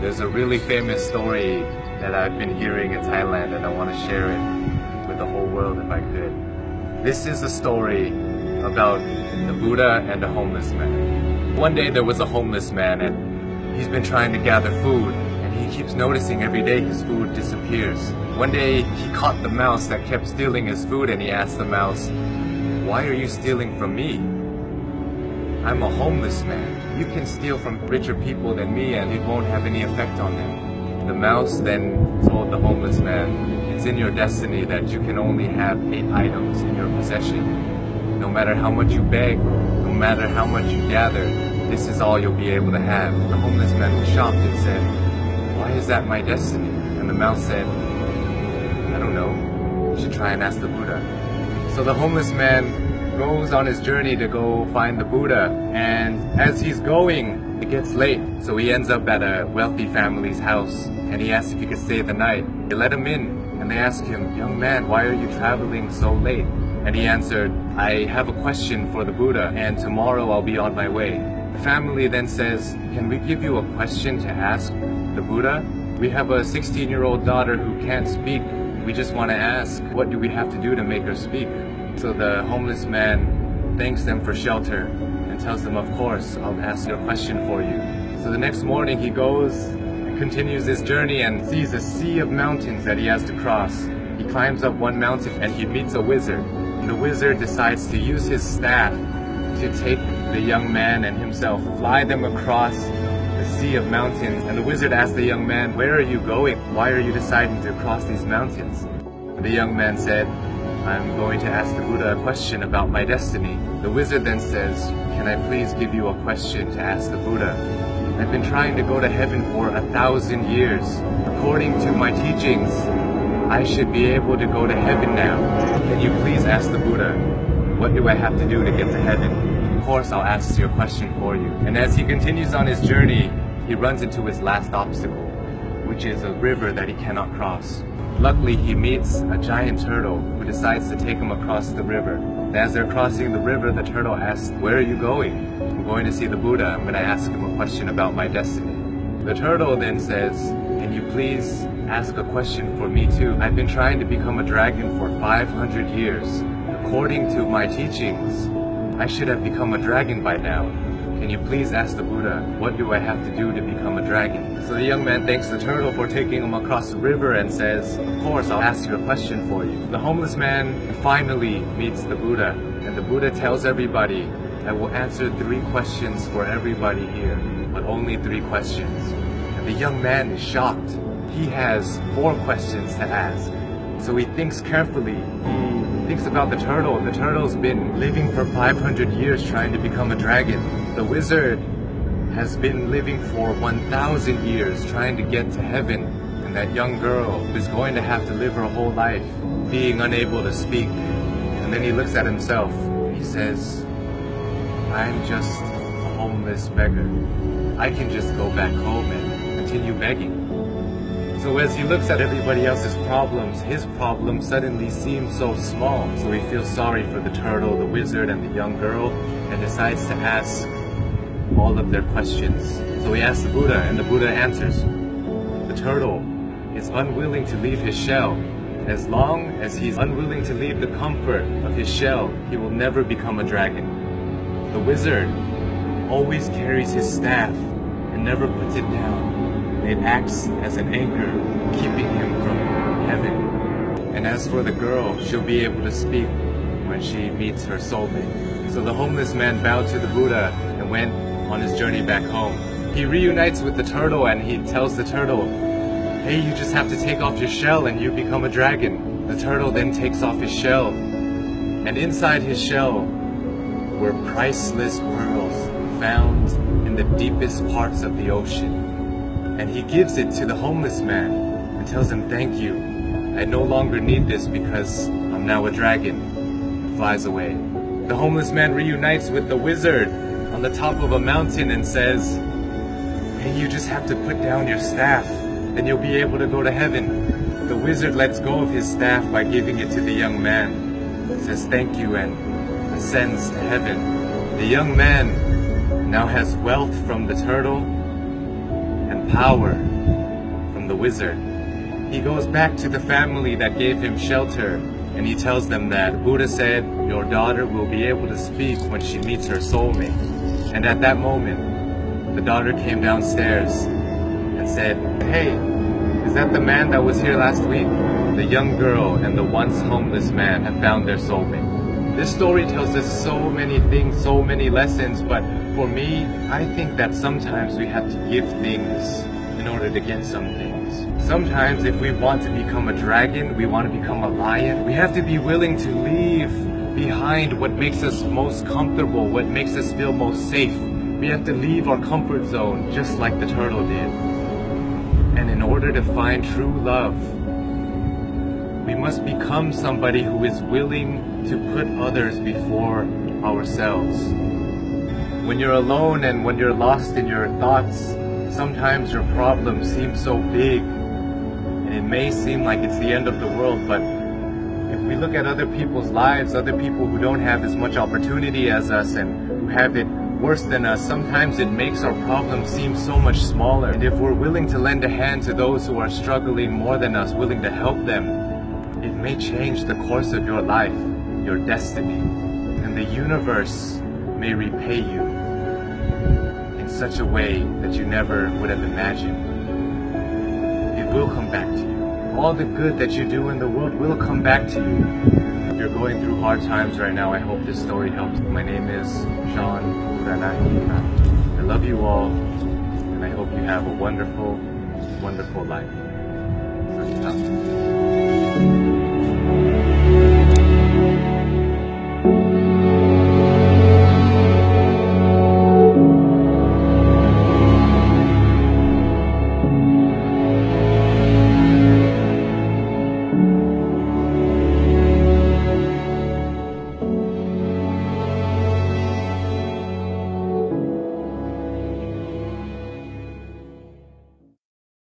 There's a really famous story that I've been hearing in Thailand, and I want to share it with the whole world if I could. This is a story about the Buddha and a homeless man. One day there was a homeless man, and he's been trying to gather food, and he keeps noticing every day his food disappears. One day he caught the mouse that kept stealing his food, and he asked the mouse, "Why are you stealing from me? I'm a homeless man. You can steal from richer people than me and it won't have any effect on them." The mouse then told the homeless man, "It's in your destiny that you can only have 8 items in your possession. No matter how much you beg, no matter how much you gather, this is all you'll be able to have." The homeless man was shocked and said, "Why is that my destiny?" And the mouse said, "I don't know. You should try and ask the Buddha." So the homeless man goes on his journey to go find the Buddha, and as he's going, it gets late, so he ends up at a wealthy family's house, and he asks if he could stay the night. They let him in, and they ask him, "Young man, why are you traveling so late?" And he answered, "I have a question for the Buddha, and tomorrow I'll be on my way." The family then says, "Can we give you a question to ask the Buddha? We have a 16-year-old daughter who can't speak. We just want to ask, what do we have to do to make her speak?" So the homeless man thanks them for shelter and tells them, "Of course, I'll ask your question for you." So the next morning he goes and continues his journey and sees a sea of mountains that he has to cross. He climbs up one mountain and he meets a wizard. And the wizard decides to use his staff to take the young man and himself, fly them across the sea of mountains. And the wizard asks the young man, "Where are you going? Why are you deciding to cross these mountains?" And the young man said, "I'm going to ask the Buddha a question about my destiny." The wizard then says, "Can I please give you a question to ask the Buddha? I've been trying to go to heaven for 1,000 years. According to my teachings, I should be able to go to heaven now. Can you please ask the Buddha, what do I have to do to get to heaven?" "Of course, I'll ask your question for you." And as he continues on his journey, he runs into his last obstacle, which is a river that he cannot cross. Luckily, he meets a giant turtle who decides to take him across the river. And as they're crossing the river, the turtle asks, "Where are you going?" "I'm going to see the Buddha. I'm going to ask him a question about my destiny." The turtle then says, "Can you please ask a question for me too? I've been trying to become a dragon for 500 years. According to my teachings, I should have become a dragon by now. Can you please ask the Buddha, what do I have to do to become a dragon?" So the young man thanks the turtle for taking him across the river and says, "Of course, I'll ask you a question for you." The homeless man finally meets the Buddha, and the Buddha tells everybody, "I will answer 3 questions for everybody here, but only 3 questions." And the young man is shocked. He has 4 questions to ask. So he thinks carefully. He thinks about the turtle. The turtle's been living for 500 years trying to become a dragon. The wizard has been living for 1,000 years trying to get to heaven. And that young girl is going to have to live her whole life being unable to speak. And then he looks at himself. He says, "I'm just a homeless beggar. I can just go back home and continue begging." So as he looks at everybody else's problems, his problem suddenly seems so small. So he feels sorry for the turtle, the wizard, and the young girl, and decides to ask all of their questions. So he asks the Buddha, and the Buddha answers. The turtle is unwilling to leave his shell. As long as he's unwilling to leave the comfort of his shell, he will never become a dragon. The wizard always carries his staff and never puts it down. It acts as an anchor, keeping him from heaven. And as for the girl, she'll be able to speak when she meets her soulmate. So the homeless man bowed to the Buddha and went on his journey back home. He reunites with the turtle and he tells the turtle, "Hey, you just have to take off your shell and you become a dragon." The turtle then takes off his shell, and inside his shell were priceless pearls found in the deepest parts of the ocean. And he gives it to the homeless man and tells him, "Thank you. I no longer need this because I'm now a dragon." And flies away. The homeless man reunites with the wizard on the top of a mountain and says, "Hey, you just have to put down your staff, then you'll be able to go to heaven." The wizard lets go of his staff by giving it to the young man. He says, "Thank you," and ascends to heaven. The young man now has wealth from the turtle and power from the wizard. He goes back to the family that gave him shelter, and he tells them that Buddha said, your daughter will be able to speak when she meets her soulmate. And at that moment, the daughter came downstairs and said, hey, is that the man that was here last week? The young girl and the once homeless man have found their soulmate. This story tells us so many things, so many lessons, but for me, I think that sometimes we have to give things in order to get some things. Sometimes if we want to become a dragon, we want to become a lion, we have to be willing to leave behind what makes us most comfortable, what makes us feel most safe. We have to leave our comfort zone just like the turtle did. And in order to find true love, we must become somebody who is willing to put others before ourselves. When you're alone and when you're lost in your thoughts, sometimes your problems seem so big and it may seem like it's the end of the world, but if we look at other people's lives, other people who don't have as much opportunity as us and who have it worse than us, sometimes it makes our problems seem so much smaller. And if we're willing to lend a hand to those who are struggling more than us, willing to help them, it may change the course of your life, your destiny, and the universe may repay you in such a way that you never would have imagined. It will come back to you. All the good that you do in the world will come back to you. If you're going through hard times right now, I hope this story helps. My name is Sean. I love you all, and I hope you have a wonderful, wonderful life.